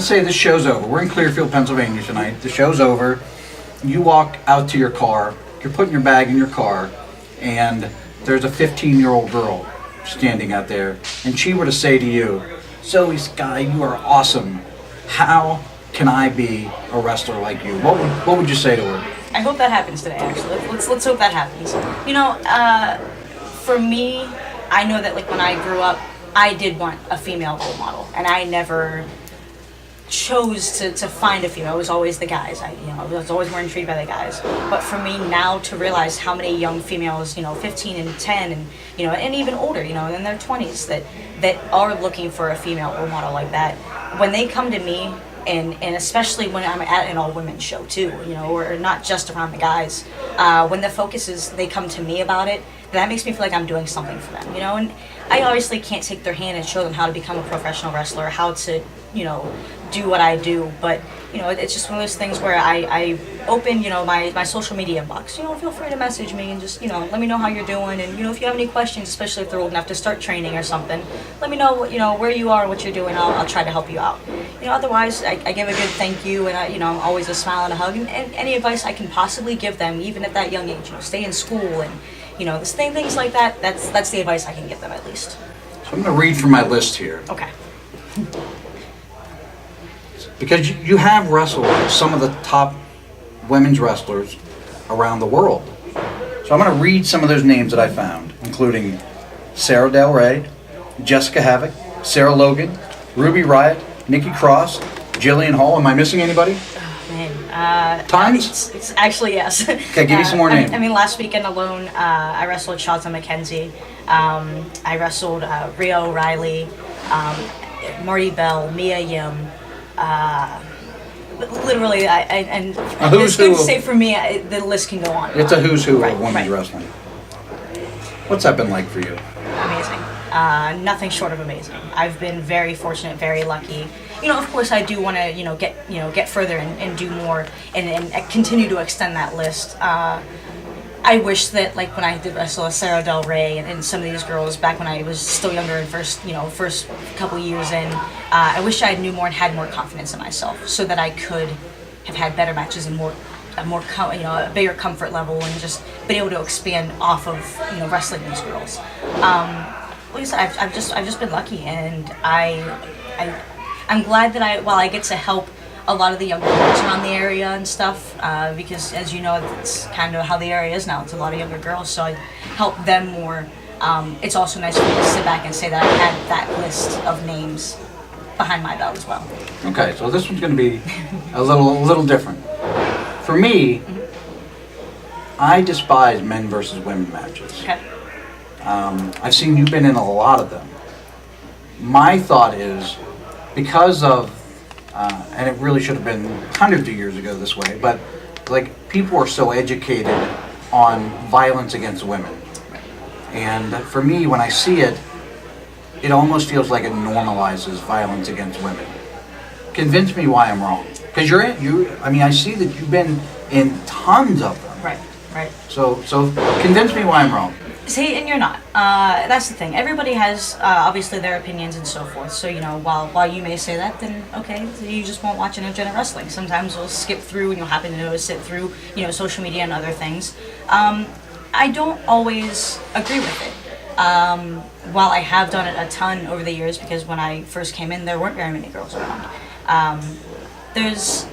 say this show's over. We're in Clearfield, Pennsylvania tonight. The show's over. You walk out to your car. You're putting your bag in your car, and there's a 15-year-old girl standing out there, and she were to say to you, Zoey Skye, you are awesome. How can I be a wrestler like you? What would you say to her? I hope that happens today, actually. Let's hope that happens. You know, for me, I know that like when I grew up, I did want a female role model, and I never chose to find a female. It was always the guys. I was always more intrigued by the guys. But for me now to realize how many young females, 15 and 10 and, and even older, in their 20s that are looking for a female role model like that, when they come to me, and especially when I'm at an all-women show too, or not just around the guys, when the focus is they come to me about it, that makes me feel like I'm doing something for them, and I obviously can't take their hand and show them how to become a professional wrestler, how to, do what I do, but, it's just one of those things where I open, my social media inbox, feel free to message me and just, let me know how you're doing, and, if you have any questions, especially if they're old enough to start training or something, let me know, where you are, what you're doing, I'll try to help you out. Otherwise, I give a good thank you, and I'm always a smile and a hug, and any advice I can possibly give them, even at that young age, stay in school, and, things like that, that's the advice I can give them at least. So I'm going to read from my list here. Okay. Because you have wrestled some of the top women's wrestlers around the world. So I'm going to read some of those names that I found, including Sarah Del Rey, Jessica Havoc, Sarah Logan, Ruby Riott, Nikki Cross, Jillian Hall. Am I missing anybody? Oh, man. Times? It's actually, yes. Okay, give me some more names. I mean, last weekend alone, I wrestled Shanta McKenzie. I wrestled Rhea O'Reilly, Marty Bell, Mia Yim. Literally, it's good to say for me, the list can go on. It's a who's who of women's wrestling. What's that been like for you? Amazing. Nothing short of amazing. I've been very fortunate, very lucky. Of course, I do want to, get further and do more and continue to extend that list. I wish that, like, when I did wrestle Sarah Del Rey and some of these girls back when I was still younger and first couple years in, I wish I knew more and had more confidence in myself so that I could have had better matches and a bigger comfort level and just been able to expand off of, wrestling these girls. Like I said, I've just been lucky, and I'm glad that while I get to help a lot of the younger girls around the area and stuff, because as you know, it's kind of how the area is now. It's a lot of younger girls, so I help them more. It's also nice for me to sit back and say that I had that list of names behind my belt as well. Okay, so this one's going to be a little different. For me, I despise men versus women matches. Okay. I've seen you've been in a lot of them. My thought is, because of and it really should have been hundreds of years ago this way, but like people are so educated on violence against women. And for me, when I see it, it almost feels like it normalizes violence against women. Convince me why I'm wrong. Because I see that you've been in tons of them. Right. So convince me why I'm wrong. See, and you're not. That's the thing. Everybody has obviously their opinions and so forth. So while you may say that, then okay, you just won't watch Intergender Wrestling. Sometimes we'll skip through, and you'll happen to notice it through social media and other things. I don't always agree with it. While I have done it a ton over the years, because when I first came in, there weren't very many girls around. There's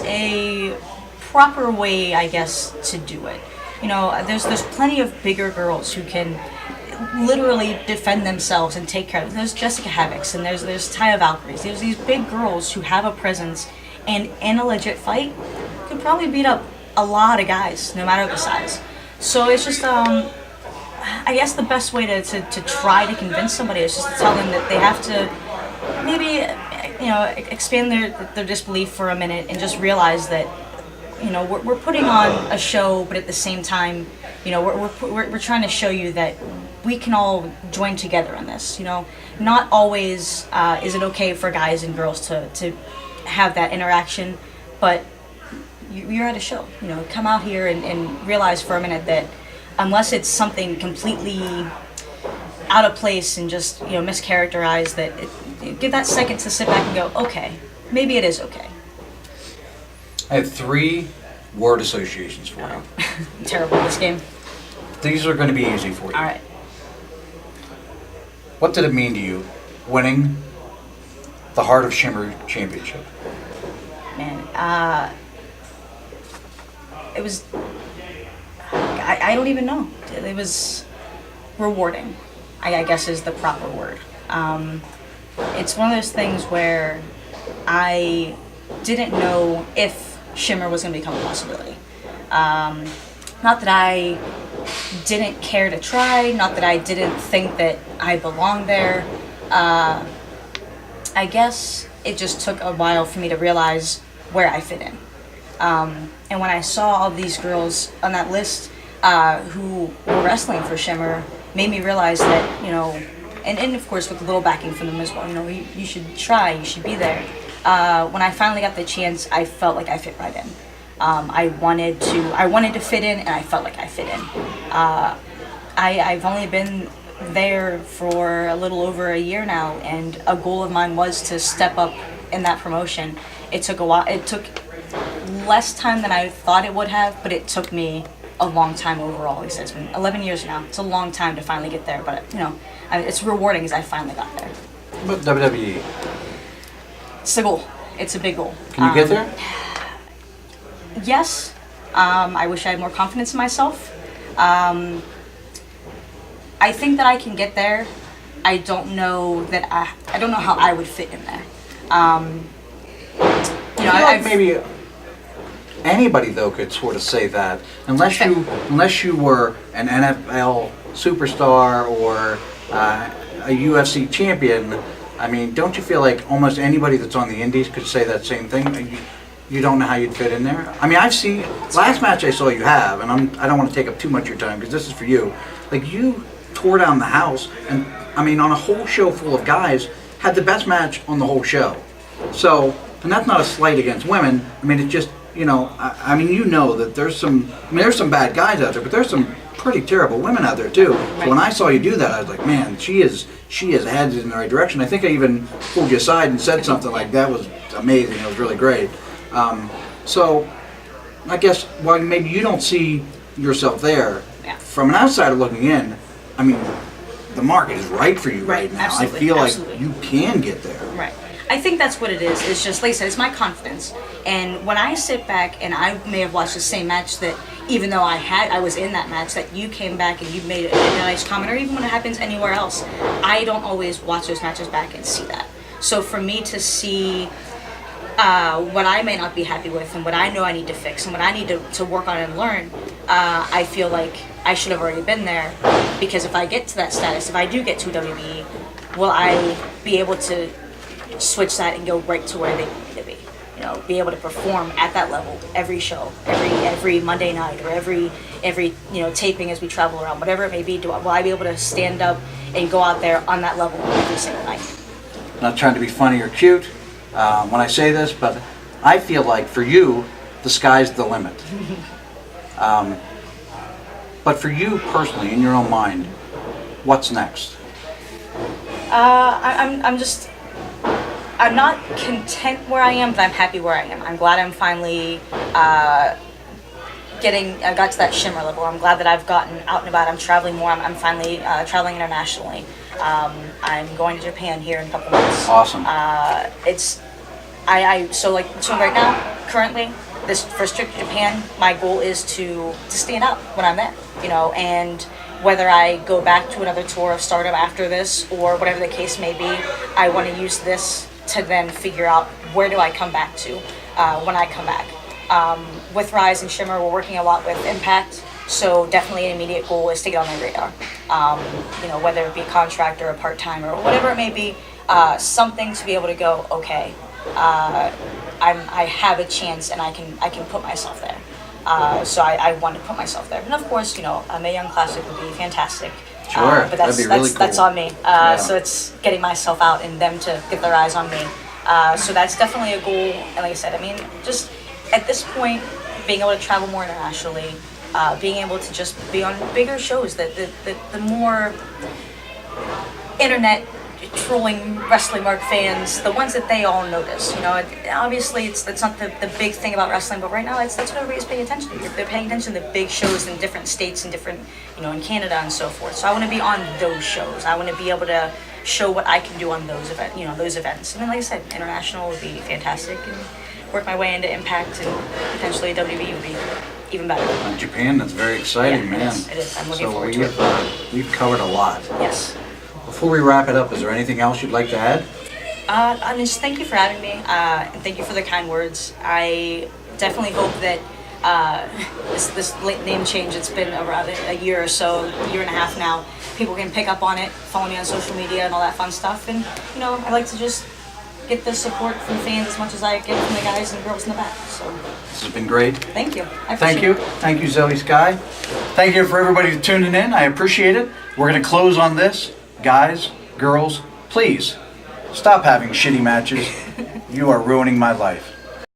a proper way, I guess, to do it. There's plenty of bigger girls who can literally defend themselves and take care of them. There's Jessica Havocs and there's Taya Valkyries. There's these big girls who have a presence and in a legit fight could probably beat up a lot of guys, no matter the size. So it's just, I guess the best way to try to convince somebody is just to tell them that they have to maybe, expand their disbelief for a minute and just realize that we're putting on a show, but at the same time, we're trying to show you that we can all join together in this. Not always is it okay for guys and girls to have that interaction, but you're at a show. Come out here and realize for a minute that unless it's something completely out of place and just mischaracterized, that give that second to sit back and go, okay, maybe it is okay. I have 3 word associations for you. I'm terrible at this game. These are going to be easy for you. All right. What did it mean to you winning the Heart of Shimmer Championship? Man, it was. I don't even know. It was rewarding, I guess is the proper word. It's one of those things where I didn't know if Shimmer was going to become a possibility. Not that I didn't care to try, not that I didn't think that I belonged there. I guess it just took a while for me to realize where I fit in. And when I saw all these girls on that list who were wrestling for Shimmer, made me realize that, and of course with a little backing from them as well, you should try, you should be there. When I finally got the chance, I felt like I fit right in. I wanted to fit in, and I felt like I fit in. I've only been there for a little over a year now, and a goal of mine was to step up in that promotion. It took a while. It took less time than I thought it would have, but it took me a long time overall. Like I said, it's been 11 years now. It's a long time to finally get there, but it's rewarding as I finally got there. But WWE, it's a goal. It's a big goal. can you get there? Yes. I wish I had more confidence in myself. I think that I can get there. I don't know that I don't know how I would fit in there. I feel like maybe anybody though could sort of say that, unless you were an NFL superstar or a UFC champion. I mean, don't you feel like almost anybody that's on the indies could say that same thing? You don't know how you'd fit in there. I mean, I've seen last match I saw you have, and I don't want to take up too much of your time because this is for you. Like, you tore down the house, and I mean, on a whole show full of guys, had the best match on the whole show. So, and that's not a slight against women. I mean, it's just, I mean, that there's some bad guys out there, but there's some pretty terrible women out there too. So when I saw you do that, I was like, man, she is headed in the right direction. I think I even pulled you aside and said something like, that was amazing. It was really great. So I guess while maybe you don't see yourself there, from an outsider looking in, I mean, the market is right for you right now. Absolutely, I feel absolutely. like you can get there. Right. I think that's what it is. It's just, like I said, it's my confidence. And when I sit back, and I may have watched the same match that, even though I was in that match, that you came back and you made a nice comment, or even when it happens anywhere else, I don't always watch those matches back and see that. So for me to see what I may not be happy with, and what I know I need to fix, and what I need to work on and learn, I feel like I should have already been there. Because if I get to that status, if I do get to WWE, will I be able to switch that and go right to where they need to be? Be able to perform at that level every show, every Monday night, or every taping as we travel around, whatever it may be. Will I be able to stand up and go out there on that level every single night? I'm not trying to be funny or cute when I say this, but I feel like for you, the sky's the limit. But for you personally, in your own mind, what's next? I'm not content where I am, but I'm happy where I am. I'm glad I'm finally I got to that Shimmer level. I'm glad that I've gotten out and about. I'm traveling more. I'm finally traveling internationally. I'm going to Japan here in a couple months. Awesome. So right now, currently, this first trip to Japan, my goal is to stand out when I'm there, and whether I go back to another tour of Stardom after this or whatever the case may be, I want to use this to then figure out where do I come back to when I come back. With Rise and Shimmer, we're working a lot with Impact, so definitely an immediate goal is to get on their radar. Whether it be a contract or a part-time or whatever it may be, something to be able to go, okay, I have a chance and I can put myself there. So I want to put myself there. And of course, a Mae Young Classic would be fantastic. Sure, but that'd be really cool. That's on me. So it's getting myself out and them to get their eyes on me. So that's definitely a goal. And like I said, I mean, just at this point, being able to travel more internationally, being able to just be on bigger shows, that the more internet trolling wrestling mark fans, the ones that they all notice. You know, obviously that's not the big thing about wrestling, but right now that's what everybody's paying attention to. They're paying attention to the big shows in different states and different, you know, in Canada and so forth. So I want to be on those shows. I want to be able to show what I can do on those those events. And then, like I said, international would be fantastic, and work my way into Impact and potentially WWE would be even better. Japan, that's very exciting, Yeah, man. it is. I'm looking So forward to it. we've covered a lot. Yes. Before we wrap it up, is there anything else you'd like to add? I mean, just thank you for having me, and thank you for the kind words. I definitely hope that this late name change, it's been around a year or so, year and a half now, people can pick up on it, follow me on social media and all that fun stuff, and, you know, I like to just get the support from fans as much as I get from the guys and girls in the back, so. This has been great. Thank you. I Thank appreciate you. it. Thank you, Zoey Skye. Thank you for everybody tuning in. I appreciate it. We're going to close on this. Guys, girls, please stop having shitty matches. You are ruining my life.